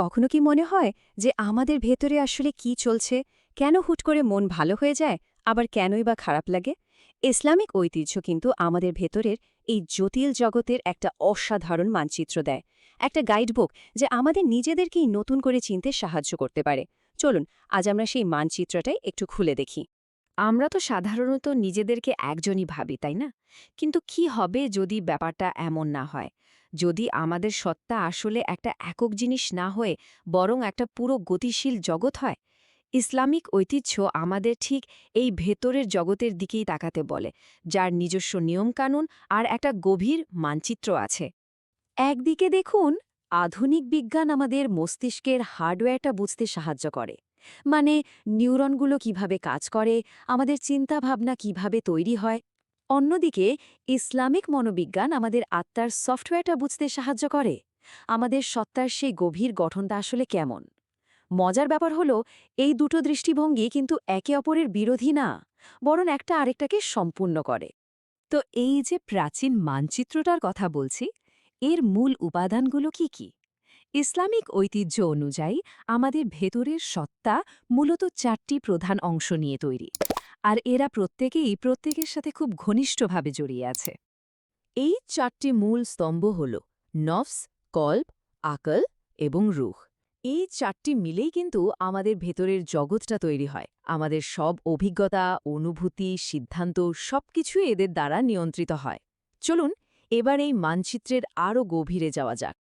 কখনো কি মনে হয় যে আমাদের ভেতরে আসলে কি চলছে, কেন হুট করে মন ভালো হয়ে যায়, আবার কেনই বা খারাপ লাগে? ইসলামিক ঐতিহ্য কিন্তু আমাদের ভেতরের এই জটিল জগতের একটা অসাধারণ মানচিত্র দেয়, একটা গাইডবুক যে আমাদের নিজেদেরকেই নতুন করে চিনতে সাহায্য করতে পারে। চলুন আজ আমরা সেই মানচিত্রটাই একটু খুলে দেখি। আমরা তো সাধারণত নিজেদেরকে একজনই ভাবি, তাই না? কিন্তু কি হবে যদি ব্যাপারটা এমন না হয়? যদি আমাদের সত্তা আসলে একটা একক জিনিস না হয়ে বরং একটা পুরো গতিশীল জগৎ হয়? ইসলামিক ঐতিহ্য আমাদের ঠিক এই ভেতরের জগতের দিকেই তাকাতে বলে, যার নিজস্ব নিয়মকানুন আর একটা গভীর মানচিত্র আছে। একদিকে দেখুন, আধুনিক বিজ্ঞান আমাদের মস্তিষ্কের হার্ডওয়্যারটা বুঝতে সাহায্য করে। মানে নিউরনগুলো কিভাবে কাজ করে, আমাদের চিন্তাভাবনা কিভাবে তৈরি হয়। অন্যদিকে ইসলামিক মনোবিজ্ঞান আমাদের আত্মার সফটওয়্যারটা বুঝতে সাহায্য করে, আমাদের সত্তার সেই গভীর গঠনটা আসলে কেমন। মজার ব্যাপার হলো, এই দুটো দৃষ্টিভঙ্গি কিন্তু একে অপরের বিরোধী না, বরং একটা আরেকটাকে সম্পূর্ণ করে। তো এই যে প্রাচীন মানচিত্রটার কথা বলছি, এর মূল উপাদানগুলো কি কি? ইসলামিক ঐতিহ্য অনুযায়ী আমাদের ভেতরের সত্তা মূলত ৪টি প্রধান অংশ নিয়ে তৈরি, আর এরা প্রত্যেকেই প্রত্যেকের সাথে খুব ঘনিষ্ঠভাবে জড়িয়ে আছে। এই ৪টি মূল স্তম্ভ হল নফস, কল্ব, আকল এবং রুহ। এই ৪টি মিলেই কিন্তু আমাদের ভেতরের জগৎটা তৈরি হয়। আমাদের সব অভিজ্ঞতা, অনুভূতি, সিদ্ধান্ত সবকিছুই এদের দ্বারা নিয়ন্ত্রিত হয়। চলুন এবার এই মানচিত্রের আরও গভীরে যাওয়া যাক।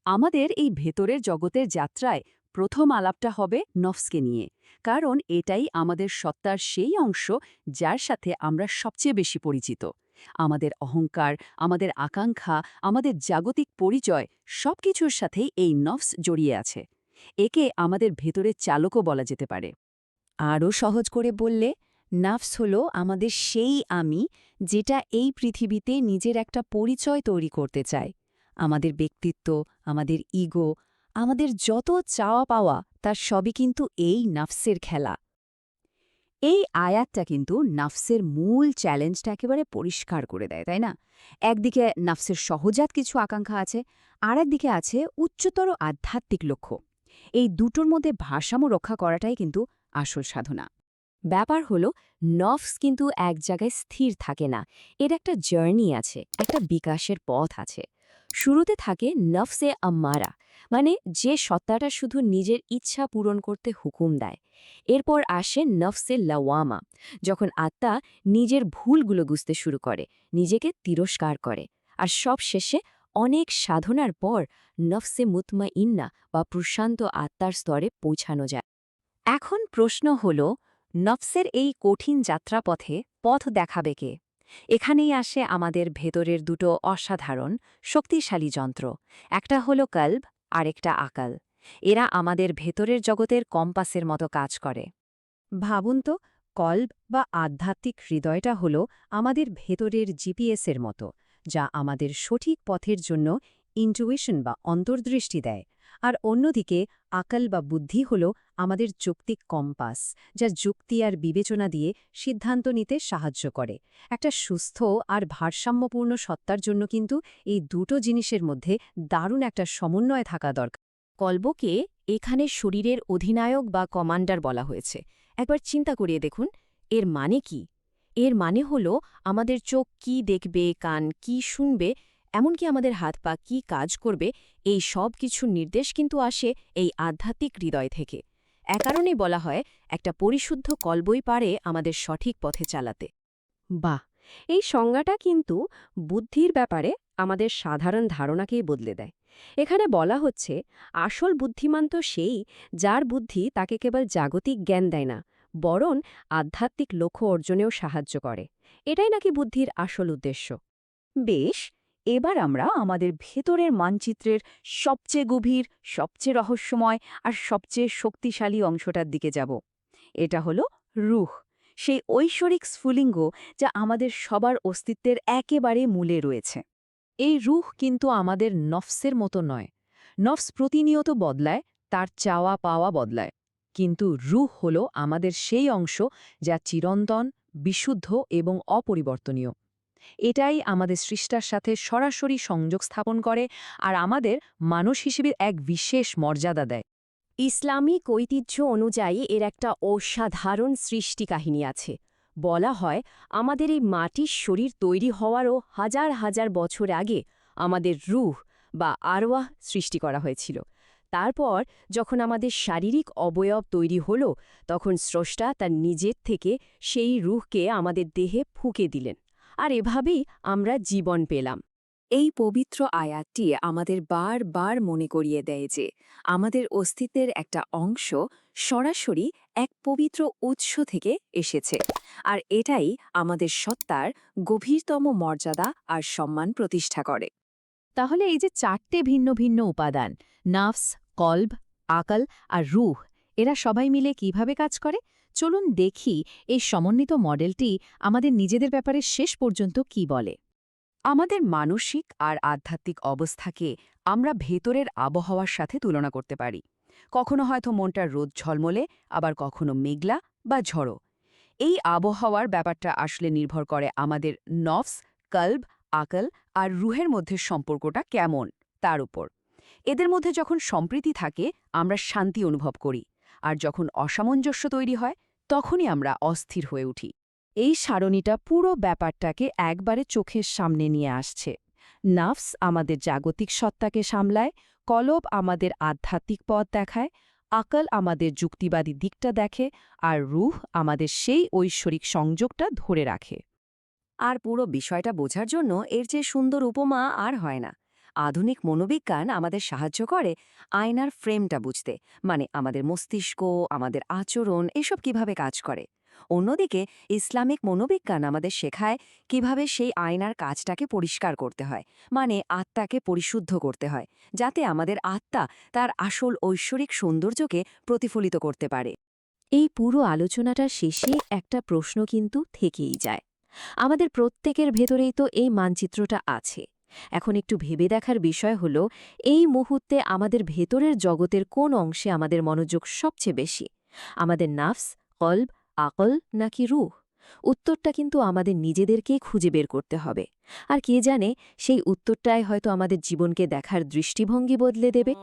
আমাদের এই ভেতরের জগতের যাত্রায় প্রথম আলাপটা হবে নফসকে নিয়ে, কারণ এটাই আমাদের সত্তার সেই অংশ যার সাথে আমরা সবচেয়ে বেশি পরিচিত। আমাদের অহংকার, আমাদের আকাঙ্ক্ষা, আমাদের জাগতিক পরিচয় সবকিছুর সাথেই এই নফস জড়িয়ে আছে। একে আমাদের ভেতরের চালকও বলা যেতে পারে। আরও সহজ করে বললে, নাফস হল আমাদের সেই আমি, যেটা এই পৃথিবীতে নিজের একটা পরিচয় তৈরি করতে চায়। আমাদের ব্যক্তিত্ব, আমাদের ইগো, আমাদের যত চাওয়া পাওয়া, তার সবই কিন্তু এই নাফসের খেলা। এই আয়াতটা কিন্তু নাফসের মূল চ্যালেঞ্জটা একেবারে পরিষ্কার করে দেয়, তাই না? একদিকে নাফসের সহজাত কিছু আকাঙ্ক্ষা আছে, আর একদিকে আছে উচ্চতর আধ্যাত্মিক লক্ষ্য। এই দুটোর মধ্যে ভারসাম্য রক্ষা করাটাই কিন্তু আসল সাধনা। ব্যাপার হলো, নফস কিন্তু এক জায়গায় স্থির থাকে না। এর একটা জার্নি আছে, একটা বিকাশের পথ আছে। শুরুতে থাকে নফসে আম্মারা, মানে যে সত্তাটা শুধু নিজের ইচ্ছা পূরণ করতে হুকুম দেয়। এরপর আসে নফসে লাওয়ামা, যখন আত্মা নিজের ভুলগুলো বুঝতে শুরু করে, নিজেকে তিরস্কার করে। আর সব শেষে অনেক সাধনার পর নফসে মুতমাইন্না বা প্রশান্ত আত্মার স্তরে পৌঁছানো যায়। এখন প্রশ্ন হল, নফসের এই কঠিন যাত্রাপথে পথ দেখাবে কে? এখানেই আসে আমাদের ভেতরের দুটো অসাধারণ শক্তিশালী যন্ত্র। একটা হলো কল্ব, আরেকটা আকাল। এরা আমাদের ভেতরের জগতের কম্পাসের মতো কাজ করে। ভাবুন তো, কল্ব বা আধ্যাত্মিক হৃদয়টা হল আমাদের ভেতরের জিপিএসের মতো, যা আমাদের সঠিক পথের জন্য ইন্টুইশন বা অন্তর্দৃষ্টি দেয়। আর অন্যদিকে আকল বা বুদ্ধি হল আমাদের যৌক্তিক কম্পাস, যা যুক্তি আর বিবেচনা দিয়ে সিদ্ধান্ত নিতে সাহায্য করে। একটা সুস্থ আর ভারসাম্যপূর্ণ সত্তার জন্য কিন্তু এই দুটো জিনিসের মধ্যে দারুণ একটা সমন্বয় থাকা দরকার। কল্বকে এখানে শরীরের অধিনায়ক বা কমান্ডার বলা হয়েছে। একবার চিন্তা করিয়ে দেখুন, এর মানে কি? এর মানে হল আমাদের চোখ কি দেখবে, কান কি শুনবে, এমনকি আমাদের হাত পা কি কাজ করবে, এই সব কিছুর নির্দেশ কিন্তু আসে এই আধ্যাত্মিক হৃদয় থেকে। কারণেই বলা হয়, একটা পরিশুদ্ধ কল্বই পারে আমাদের সঠিক পথে চালাতে। বাহ! এই সংজ্ঞাটা কিন্তু বুদ্ধির ব্যাপারে আমাদের সাধারণ ধারণাকেই বদলে দেয়। এখানে বলা হচ্ছে, আসল বুদ্ধিমান তো সেই, যার বুদ্ধি তাকে কেবল জাগতিক জ্ঞান দেয় না, বরং আধ্যাত্মিক লক্ষ্য অর্জনেও সাহায্য করে। এটাই নাকি বুদ্ধির আসল উদ্দেশ্য। বেশ, এবার আমরা আমাদের ভেতরের মানচিত্রের সবচেয়ে গভীর, সবচেয়ে রহস্যময় আর সবচেয়ে শক্তিশালী অংশটার দিকে যাব। এটা হলো রুহ, সেই ঐশ্বরিক স্ফুলিঙ্গ যা আমাদের সবার অস্তিত্বের একেবারে মূলে রয়েছে। এই রুহ কিন্তু আমাদের নফসের মতো নয়। নফস প্রতিনিয়ত বদলায়, তার চাওয়া পাওয়া বদলায়। কিন্তু রুহ হল আমাদের সেই অংশ যা চিরন্তন, বিশুদ্ধ এবং অপরিবর্তনীয়। এটাই আমাদের সৃষ্টার সাথে সরাসরি সংযোগ স্থাপন করে আর আমাদের মানুষ হিসেবে এক বিশেষ মর্যাদা দেয়। ইসলামিক ঐতিহ্য অনুযায়ী এর একটা অসাধারণ সৃষ্টি কাহিনী আছে। বলা হয় আমাদের এই মাটির শরীর তৈরি হওয়ারও হাজার হাজার বছর আগে আমাদের রূহ বা আরওয়াহ সৃষ্টি করা হয়েছিল। তারপর যখন আমাদের শারীরিক অবয়ব তৈরি হলো তখন স্রষ্টা তার নিজের থেকে সেই রূহকে আমাদের দেহে ফুঁকে দিলেন, আর এভাবেই আমরা জীবন পেলাম। এই পবিত্র আয়াতটি আমাদের বারবার মনে করিয়ে দেয় যে আমাদের অস্তিত্বের একটা অংশ সরাসরি এক পবিত্র উৎস থেকে এসেছে, আর এটাই আমাদের সত্তার গভীরতম মর্যাদা আর সম্মান প্রতিষ্ঠা করে। তাহলে এই যে 4টে ভিন্ন ভিন্ন উপাদান, নাফস, কলব, আকল আর রূহ, এরা সবাই মিলে কিভাবে কাজ করে? চলুন দেখি এই সমন্বিত মডেলটি আমাদের নিজেদের ব্যাপারে শেষ পর্যন্ত কি বলে। আমাদের মানসিক আর আধ্যাত্মিক অবস্থাকে আমরা ভেতরের আবহাওয়ার সাথে তুলনা করতে পারি। কখনো হয়তো মনটা রোদ ঝলমলে, আবার কখনো মেঘলা বা ঝড়ো। এই আবহাওয়ার ব্যাপারটা আসলে নির্ভর করে আমাদের নফস, কলব, আকল আর রুহের মধ্যে সম্পর্কটা কেমন তার উপর। এদের মধ্যে যখন সম্প্রীতি থাকে আমরা শান্তি অনুভব করি, আর যখন অসামঞ্জস্য তৈরি হয় তখনই আমরা অস্থির হয়ে উঠি। এই সারণীটা পুরো ব্যাপারটাকে একবারে চোখের সামনে নিয়ে আসছে। নাফস আমাদের জাগতিক সত্তাকে সামলায়, কলব আমাদের আধ্যাত্মিক পথ দেখায়, আকল আমাদের যুক্তিবাদী দিকটা দেখে, আর রূহ আমাদের সেই ঐশ্বরিক সংযোগটা ধরে রাখে। আর পুরো বিষয়টা বোঝার জন্য এর চেয়ে সুন্দর উপমা আর হয় না। আধুনিক মনোবিজ্ঞান আমাদের সাহায্য করে আয়নার ফ্রেমটা বুঝতে, মানে আমাদের মস্তিষ্ক, আমাদের আচরণ এসব কিভাবে কাজ করে। অন্যদিকে ইসলামিক মনোবিজ্ঞান আমাদের শেখায় কিভাবে সেই আয়নার কাজটাকে পরিষ্কার করতে হয়, মানে আত্মাকে পরিশুদ্ধ করতে হয়, যাতে আমাদের আত্মা তার আসল ঐশ্বরিক সৌন্দর্যকে প্রতিফলিত করতে পারে। এই পুরো আলোচনাটার শেষে একটা প্রশ্ন কিন্তু থেকেই যায়। আমাদের প্রত্যেকের ভেতরেই তো এই মানচিত্রটা আছে। এখন একটু ভেবে দেখার বিষয় হল, এই মুহূর্তে আমাদের ভেতরের জগতের কোন অংশে আমাদের মনোযোগ সবচেয়ে বেশি? আমাদের নাফস, কলব, আকল নাকি রূহ? উত্তরটা কিন্তু আমাদের নিজেদেরকেই খুঁজে বের করতে হবে। আর কে জানে, সেই উত্তরটাই হয়তো আমাদের জীবনকে দেখার দৃষ্টিভঙ্গি বদলে দেবে।